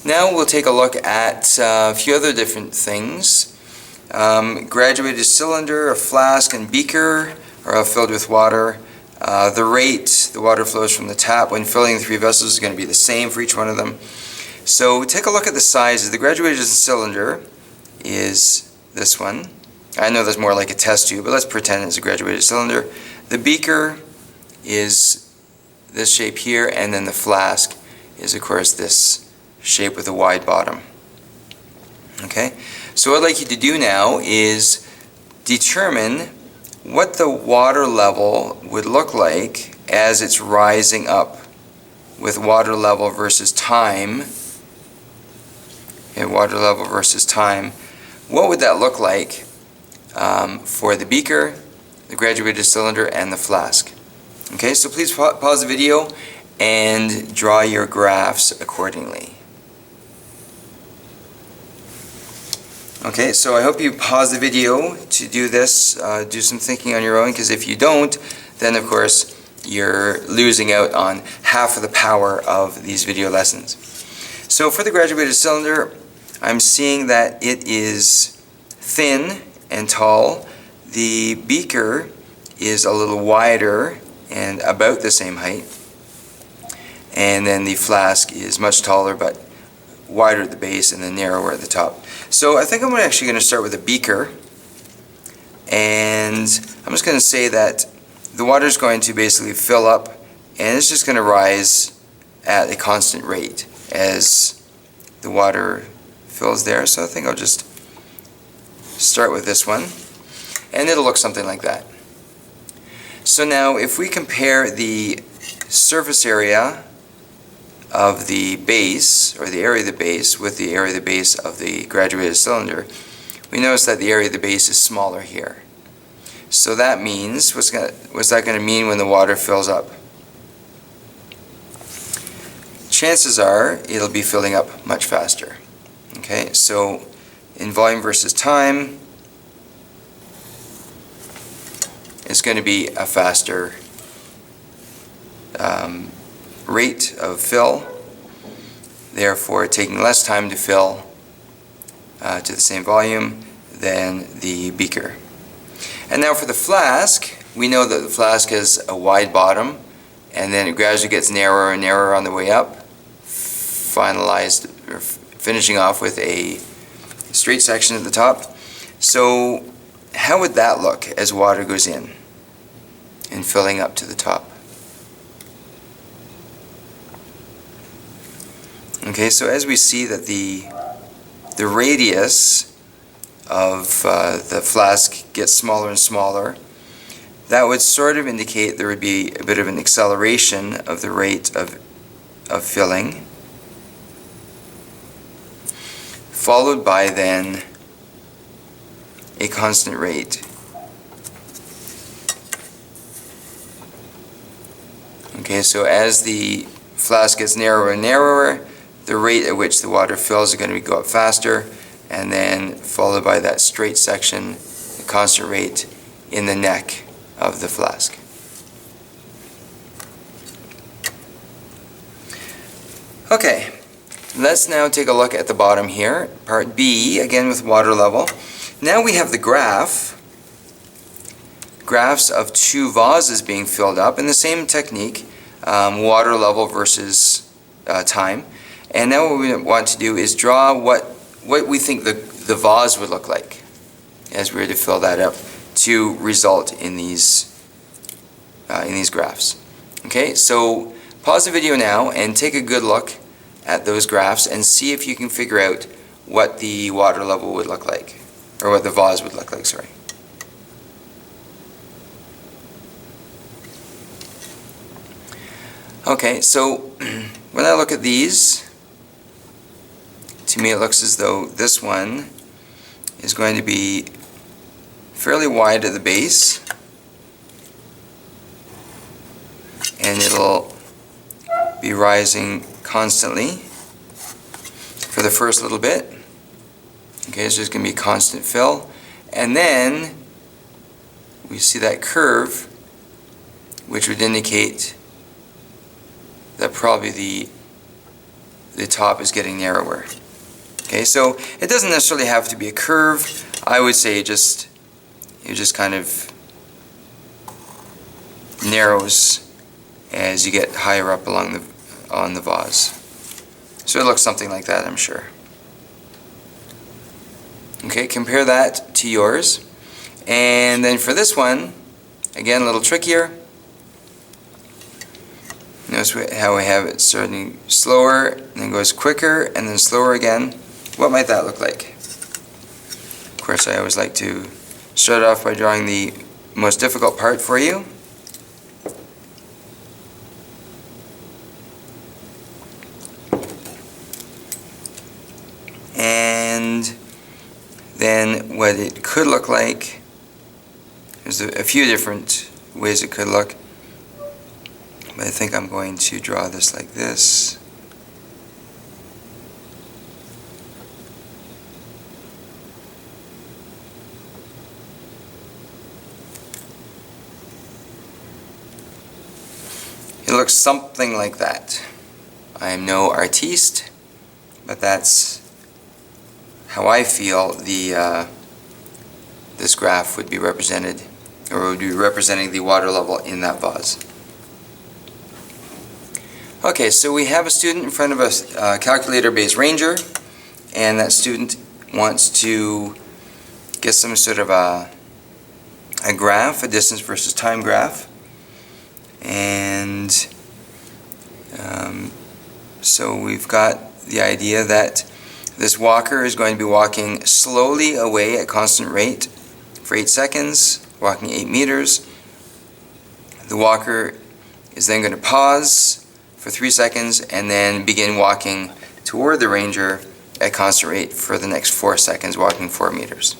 Now we'll take a look at a few other different things. Graduated cylinder, a flask, and beaker are all filled with water. The rate the water flows from the tap when filling the three vessels is going to be the same for each one of them. So take a look at the sizes. The graduated cylinder is this one. I know that's more like a test tube, but let's pretend it's a graduated cylinder. The beaker is this shape here, and then the flask is, of course, this shape with a wide bottom. Okay, so what I'd like you to do now is determine what the water level would look like as it's rising up with water level versus time. Okay, water level versus time. What would that look like for the beaker, the graduated cylinder, and the flask? Okay, so please pause the video and draw your graphs accordingly. Okay, so I hope you pause the video to do this, do some thinking on your own, because if you don't, then of course you're losing out on half of the power of these video lessons. So for the graduated cylinder, I'm seeing that it is thin and tall. The beaker is a little wider and about the same height. And then the flask is much taller but wider at the base and then narrower at the top. So I think I'm actually going to start with a beaker, and I'm just going to say that the water is going to basically fill up, and it's just going to rise at a constant rate as the water fills there. So I think I'll just start with this one, and it'll look something like that. So now if we compare the surface area of the base, or the area of the base, with the area of the base of the graduated cylinder, we notice that the area of the base is smaller here. So that means, what's that going to mean when the water fills up? Chances are it'll be filling up much faster. Okay, so in volume versus time, it's going to be a faster rate of fill, therefore taking less time to fill to the same volume than the beaker. And now for the flask, we know that the flask has a wide bottom, and then it gradually gets narrower and narrower on the way up, finishing off with a straight section at the top. So how would that look as water goes in and filling up to the top? Okay, so as we see that the radius of the flask gets smaller and smaller, that would sort of indicate there would be a bit of an acceleration of the rate of filling, followed by then a constant rate. Okay, so as the flask gets narrower and narrower, the rate at which the water fills is going to go up faster, and then followed by that straight section, the constant rate in the neck of the flask. Okay, let's now take a look at the bottom here, part B, again with water level. Now we have the graphs of two vases being filled up in the same technique, water level versus time. And now what we want to do is draw what we think the vase would look like as we were to fill that up to result in these graphs. Okay, so pause the video now and take a good look at those graphs and see if you can figure out what the water level would look like, or what the vase would look like, sorry. Okay, so when I look at these, to me it looks as though this one is going to be fairly wide at the base, and it'll be rising constantly for the first little bit. Okay, so there's going to be constant fill, and then we see that curve, which would indicate that probably the the top is getting narrower. Okay, so it doesn't necessarily have to be a curve. I would say it just kind of narrows as you get higher up on the vase. So it looks something like that, I'm sure. Okay, compare that to yours. And then for this one, again, a little trickier. Notice how we have it starting slower, and then goes quicker, and then slower again. What might that look like? Of course, I always like to start off by drawing the most difficult part for you. And then what it could look like, there's a few different ways it could look, but I think I'm going to draw this like this. It looks something like that. I am no artiste, but that's how I feel this graph would be represented, or would be representing the water level in that vase. Okay, so we have a student in front of us, a calculator-based ranger, and that student wants to get some sort of a graph, a distance versus time graph. And so we've got the idea that this walker is going to be walking slowly away at constant rate for 8 seconds, walking 8 meters. The walker is then going to pause for 3 seconds and then begin walking toward the ranger at constant rate for the next 4 seconds, walking 4 meters.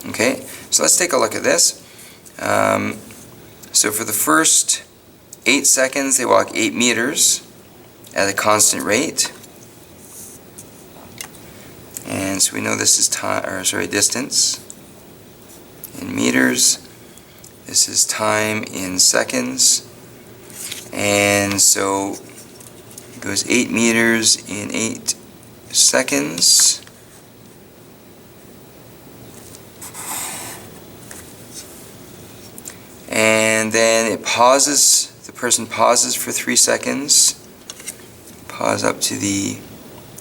Okay, so let's take a look at this. So for the first 8 seconds, they walk 8 meters at a constant rate. And so we know this is distance in meters. This is time in seconds. And so it goes 8 meters in 8 seconds. And then it pauses. The person pauses for 3 seconds. Pause up to the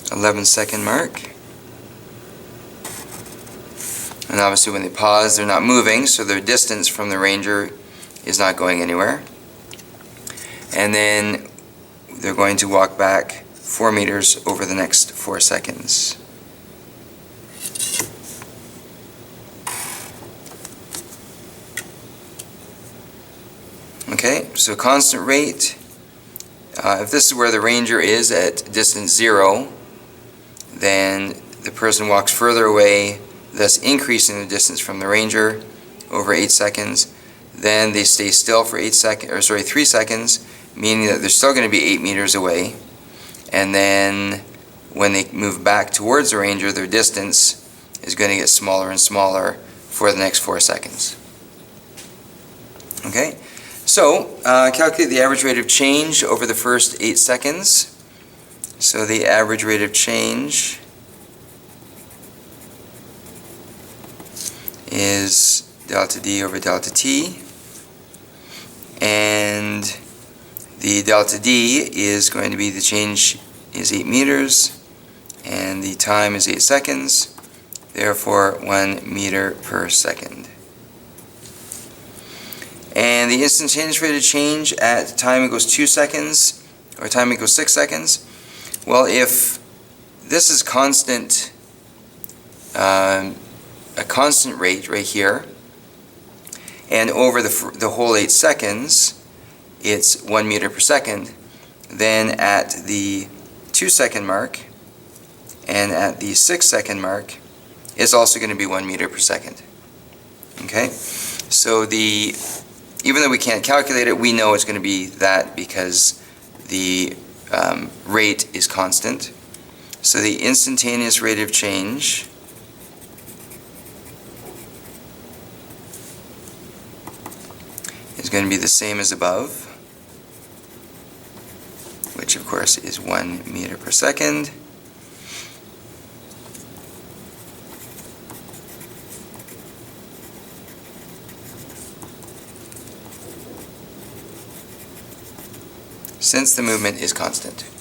11-second mark. And obviously when they pause, they're not moving, so their distance from the ranger is not going anywhere. And then they're going to walk back 4 meters over the next 4 seconds. Okay, so constant rate, if this is where the ranger is at distance 0, then the person walks further away, thus increasing the distance from the ranger over 8 seconds. Then they stay still for 3 seconds, meaning that they're still going to be 8 meters away. And then when they move back towards the ranger, their distance is going to get smaller and smaller for the next 4 seconds. Okay, so calculate the average rate of change over the first 8 seconds. So the average rate of change is delta D over delta T, and the delta D is going to be the change is 8 meters and the time is 8 seconds, therefore 1 meter per second. And the instantaneous rate of change at time equals 2 seconds, or time equals 6 seconds. Well, if this is constant, a constant rate right here, and over the whole 8 seconds it's 1 meter per second, then at the 2-second mark and at the 6-second mark it's also going to be 1 meter per second. Okay, so even though we can't calculate it, we know it's going to be that because the rate is constant. So the instantaneous rate of change is going to be the same as above, which of course is 1 meter per second. since the movement is constant.